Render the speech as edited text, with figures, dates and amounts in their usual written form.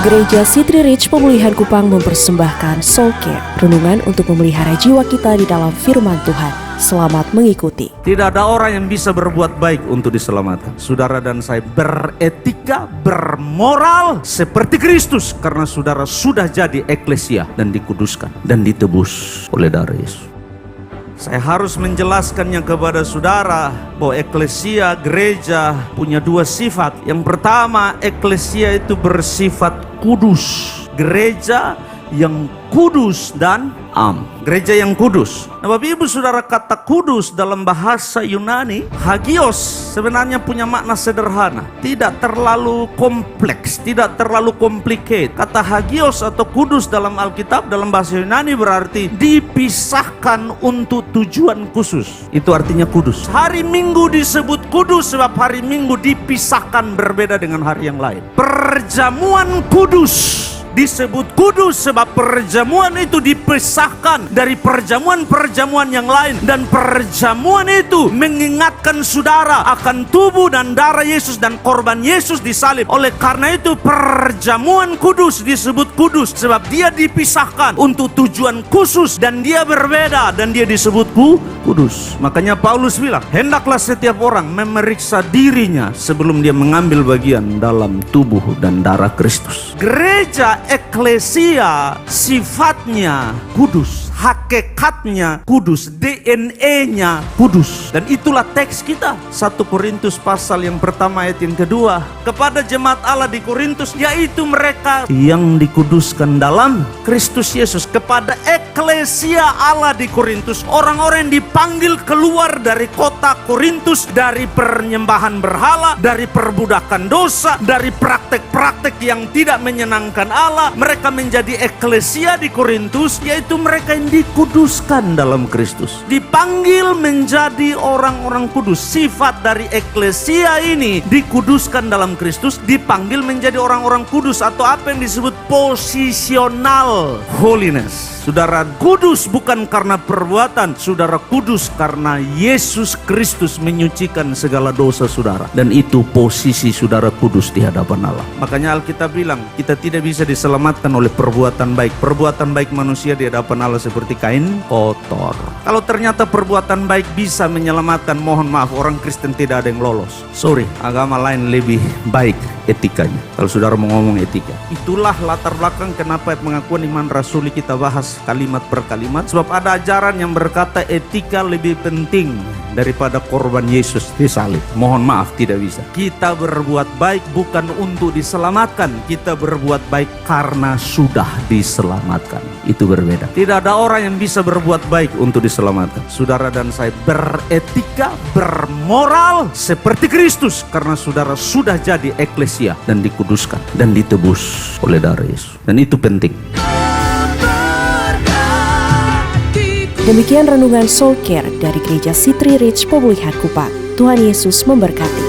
Gereja City Reach Pemulihan Kupang mempersembahkan Soul Care, renungan untuk memelihara jiwa kita di dalam firman Tuhan. Selamat mengikuti. Tidak ada orang yang bisa berbuat baik untuk diselamatkan. Saudara dan saya beretika, bermoral seperti Kristus, karena saudara sudah jadi eklesia dan dikuduskan dan ditebus oleh darah Yesus. Saya harus menjelaskannya kepada saudara bahwa eklesia, gereja punya dua sifat. Yang pertama, eklesia itu bersifat kudus. Gereja yang kudus dan gereja yang kudus. Nah, Bapak Ibu Saudara, kata kudus dalam bahasa Yunani, hagios, sebenarnya punya makna sederhana, tidak terlalu kompleks, tidak terlalu complicated. Kata hagios atau kudus dalam Alkitab dalam bahasa Yunani berarti dipisahkan untuk tujuan khusus. Itu artinya kudus. Hari Minggu disebut kudus sebab hari Minggu dipisahkan berbeda dengan hari yang lain. Perjamuan kudus disebut kudus sebab perjamuan itu dipisahkan dari perjamuan-perjamuan yang lain, dan perjamuan itu mengingatkan saudara akan tubuh dan darah Yesus dan korban Yesus di salib. Oleh karena itu perjamuan kudus disebut kudus sebab dia dipisahkan untuk tujuan khusus dan dia berbeda dan dia disebut kudus. Makanya Paulus bilang, hendaklah setiap orang memeriksa dirinya sebelum dia mengambil bagian dalam tubuh dan darah Kristus. Gereja eklesia sifatnya kudus, hakikatnya kudus, DNA-nya kudus. Dan itulah teks kita, 1 Korintus pasal yang pertama ayat yang kedua, kepada jemaat Allah di Korintus, yaitu mereka yang dikuduskan dalam Kristus Yesus. Kepada eklesia Allah di Korintus, orang-orang yang dipanggil keluar dari kota Korintus, dari penyembahan berhala, dari perbudakan dosa, dari praktek-praktek yang tidak menyenangkan Allah. Mereka menjadi eklesia di Korintus, yaitu mereka yang dikuduskan dalam Kristus, dipanggil menjadi orang-orang kudus. Sifat dari eklesia ini dikuduskan dalam Kristus, dipanggil menjadi orang-orang kudus, atau apa yang disebut positional holiness. Saudara kudus bukan karena perbuatan, saudara kudus karena Yesus Kristus menyucikan segala dosa saudara, dan itu posisi saudara kudus di hadapan Allah. Makanya Alkitab bilang kita tidak bisa diselamatkan oleh perbuatan baik. Perbuatan baik manusia di hadapan Allah seperti kain kotor. Kalau ternyata perbuatan baik bisa menyelamatkan, mohon maaf, orang Kristen tidak ada yang lolos. Sorry, agama lain lebih baik etikanya. Kalau saudara mau ngomong etika, itulah latar belakang kenapa pengakuan iman rasuli kita bahas kalimat per kalimat. Sebab ada ajaran yang berkata etika lebih penting daripada korban Yesus di salib. Mohon maaf, tidak bisa. Kita berbuat baik bukan untuk diselamatkan, kita berbuat baik karena sudah diselamatkan. Itu berbeda. Tidak ada orang yang bisa berbuat baik untuk diselamatkan. Saudara dan saya beretika, bermoral seperti Kristus, karena saudara sudah jadi eklesia dan dikuduskan dan ditebus oleh darah Yesus. Dan itu penting. Demikian renungan Soul Care dari Gereja City Reach Pemulihan Kupang. Tuhan Yesus memberkati.